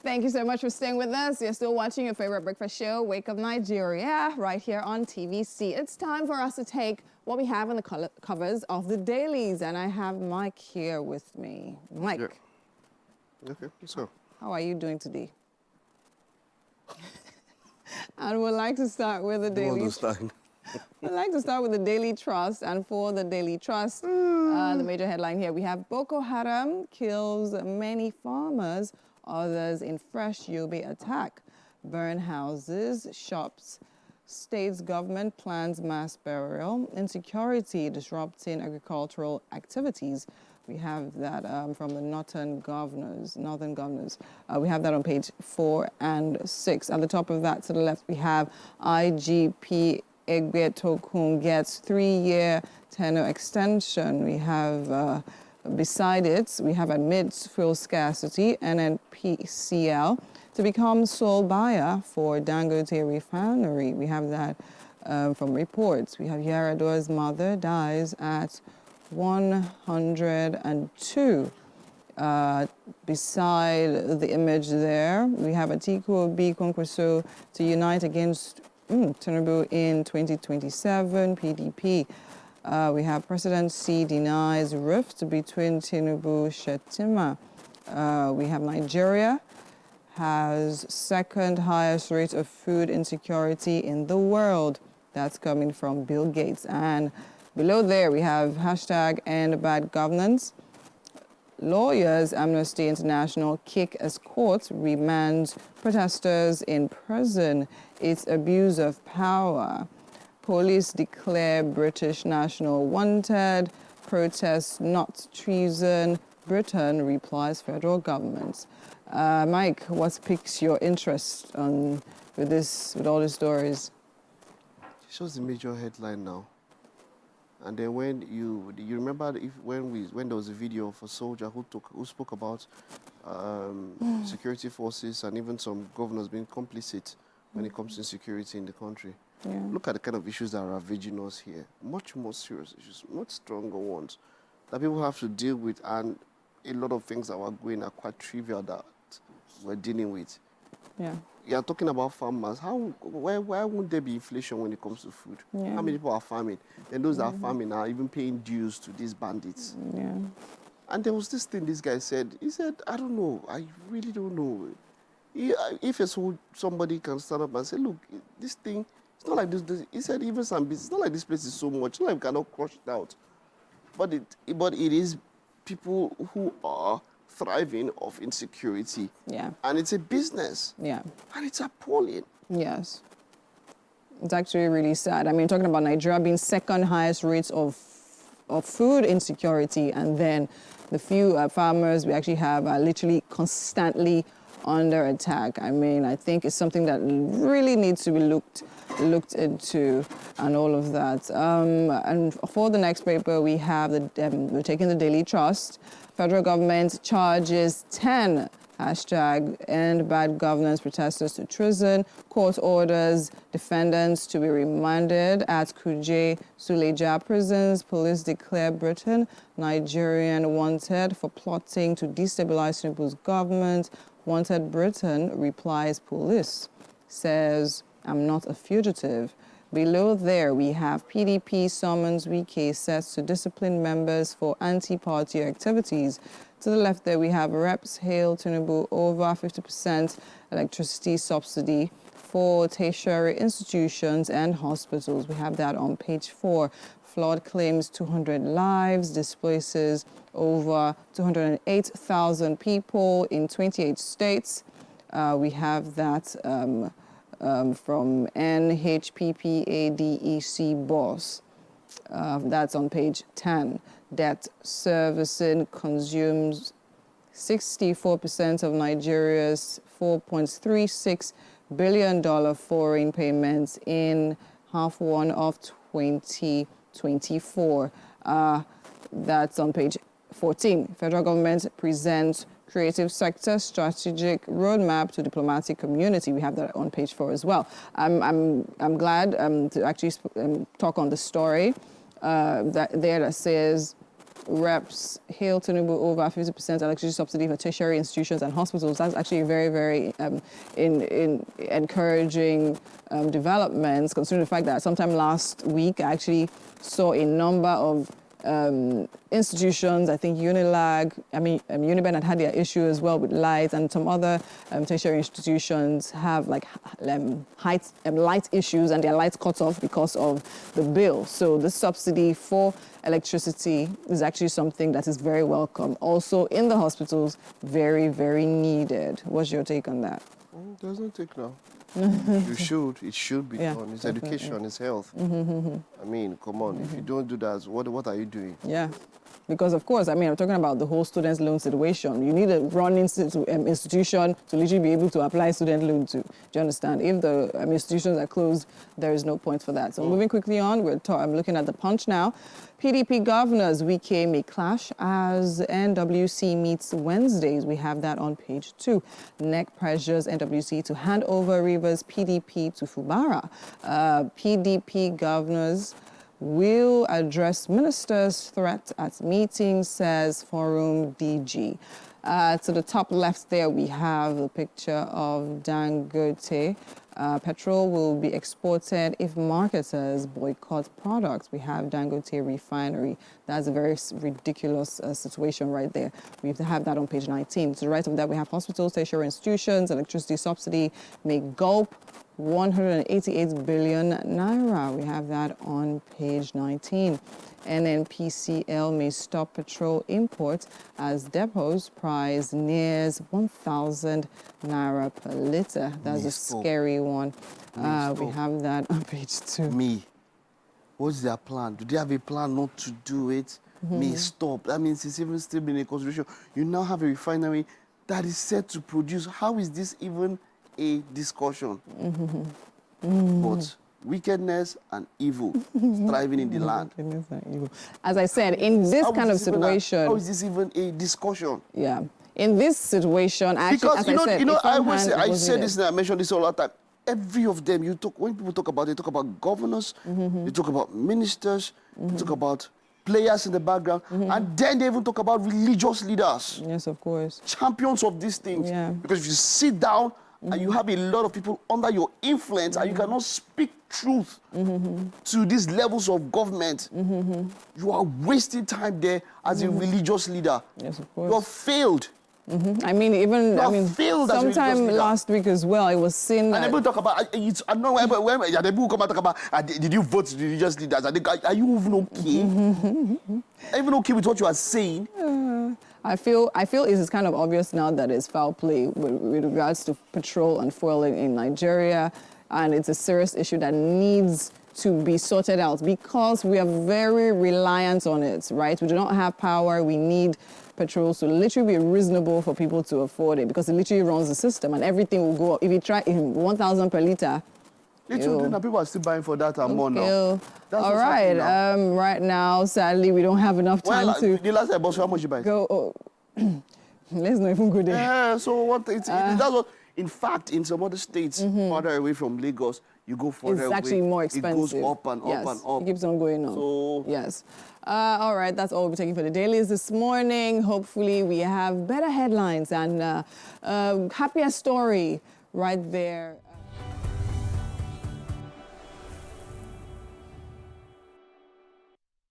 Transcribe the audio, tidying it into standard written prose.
Thank you so much for staying with us. You're still watching your favorite breakfast show, Wake Up Nigeria, right here on TVC. It's time for us to take what we have on the covers of the dailies, and I have Mike here with me. Mike. Yeah. Okay, so. How are you doing today? And we'd like to start with the daily. I'd like to start with the Daily Trust, and for the Daily Trust, the major headline here, we have Boko Haram kills many farmers, others in fresh Yobe attack, burn houses, shops, state's government plans mass burial, insecurity disrupting agricultural activities. We have that from the northern governors. We have that on page 4 and 6. At the top of that, to the left, we have IGP Yobe Att gets 3-year tenure extension. We have, beside it, we have amidst fuel scarcity, NNPCL to become sole buyer for Dangote refinery. We have that from reports. We have Yaradua's mother dies at 102. Beside the image there, we have Atiku B. Kwankwaso to unite against Tinubu in 2027, PDP. We have President C denies rift between Tinubu Shetima. We have Nigeria has second highest rate of food insecurity in the world. That's coming from Bill Gates. And below there, we have hashtag end bad governance. Lawyers, Amnesty International kick as courts remand protesters in prison. It's abuse of power. Police declare British national wanted. Protests not treason. Britain replies federal government. Mike, what piques your interest with all these stories? It shows the major headline now. And then when you remember when there was a video of a soldier who spoke about security forces and even some governors being complicit when it comes to security in the country. Yeah. Look at the kind of issues that are ravaging us here. Much more serious issues, much stronger ones that people have to deal with, and a lot of things that were going are quite trivial that we're dealing with. Yeah. You're talking about farmers. Why won't there be inflation when it comes to food? Yeah. How many people are farming? And those that are farming are even paying dues to these bandits. Yeah. And there was this thing this guy said. He said, I don't know. I really don't know. If somebody can stand up and say, look, this thing, it's not like this. He said, even some business, it's not like this place is so much. It's not like we cannot crush it out. But it is people who are thriving of insecurity. Yeah. And it's a business. Yeah. And it's appalling. Yes. It's actually really sad. I mean, talking about Nigeria being second highest rates of food insecurity, and then the few farmers we actually have are literally constantly under attack. I mean, I think it's something that really needs to be looked into, and all of that. And for the next paper, we have we're taking the Daily Trust. Federal government charges 10 hashtag end bad governance protesters to prison. Court orders defendants to be remanded at Kuje Suleja prisons. Police declare Britain Nigerian wanted for plotting to destabilize Tinubu's government. Wanted Britain replies police. Says, I'm not a fugitive. Below there, we have PDP summons Wike sets to discipline members for anti-party activities. To the left there, we have reps hail Tinubu over 50% electricity subsidy for tertiary institutions and hospitals. We have that on page 4. Flood claims 200 lives, displaces over 208,000 people in 28 states. We have that from NHPPADEC boss. That's on page 10. Debt servicing consumes 64% of Nigeria's $4.36 billion foreign payments in half one of 2024. That's on page 14. Federal government presents creative sector strategic roadmap to diplomatic community. We have that on page 4 as well. I'm glad to actually talk on the story that says reps hail Tinubu over 50% electricity subsidy for tertiary institutions and hospitals. That's actually a very, very in encouraging developments, considering the fact that sometime last week I actually saw a number of institutions, I think Unilag, Uniben had their issue as well with lights, and some other tertiary institutions have like light issues and their lights cut off because of the bill. So this subsidy for electricity is actually something that is very welcome. Also in the hospitals, very, very needed. What's your take on that? There's no take now. It should be done. It's definitely. Education, it's health. I mean, come on, if you don't do that, what are you doing? Yeah, because of course, I'm talking about the whole student loan situation. You need a running institution to literally be able to apply student loan to. Do you understand? If the institutions are closed, there is no point for that. So moving quickly on, I'm looking at the Punch now. PDP governors weekend may clash as NWC meets Wednesdays. We have that on page 2. NEC pressures NWC to hand over Rivers PDP to Fubara. PDP governors will address ministers' threat at meeting, says Forum DG. To the top left there, we have a picture of Dangote. Petrol will be exported if marketers boycott products. We have Dangote refinery. That's a very ridiculous situation right there. We have to have that on page 19. To the right of that, we have hospitals, tertiary institutions, electricity subsidy may gulp 188 billion naira. We have that on page 19. NNPCL may stop petrol imports as depots price nears 1,000 naira per liter. That's a scary one. We have that on page 2. What's their plan? Do they have a plan not to do it? May stop. That means it's even still been a consideration. You now have a refinery that is set to produce. How is this even a discussion? But wickedness and evil thriving in the land. Wickedness and evil. As I said, in this kind of situation... How is this even a discussion? Yeah. In this situation, actually, because, I said this and I mentioned this all the time. Every of them, when people talk about it, they talk about governors, they talk about ministers, they talk about players in the background, and then they even talk about religious leaders. Yes, of course. Champions of these things. Yeah. Because if you sit down and you have a lot of people under your influence and you cannot speak truth to these levels of government, you are wasting time there as a religious leader. Yes, of course. You have failed. Sometime last week as well, it was seen that... And people talk about, people come and talk about, did you vote to the religious leaders? Are you even okay? Are you even okay with what you are saying? I feel it is kind of obvious now that it's foul play with regards to petrol and fuel in Nigeria, and it's a serious issue that needs to be sorted out because we are very reliant on it, right? We do not have power. We need petrol to literally be reasonable for people to afford it because it literally runs the system and everything will go up. If you try 1,000 per litre, people are still buying for that and more now. All right. Right now, sadly, we don't have enough time to... The last time I bought, how much you buy? Let's not even go there. Yeah, so that's what... In fact, in some other states, farther away from Lagos, you go further away. It's actually more expensive. It goes up and up and up. It keeps on going up. So... Yes. All right, that's all we're taking for the dailies this morning. Hopefully, we have better headlines and happier story right there.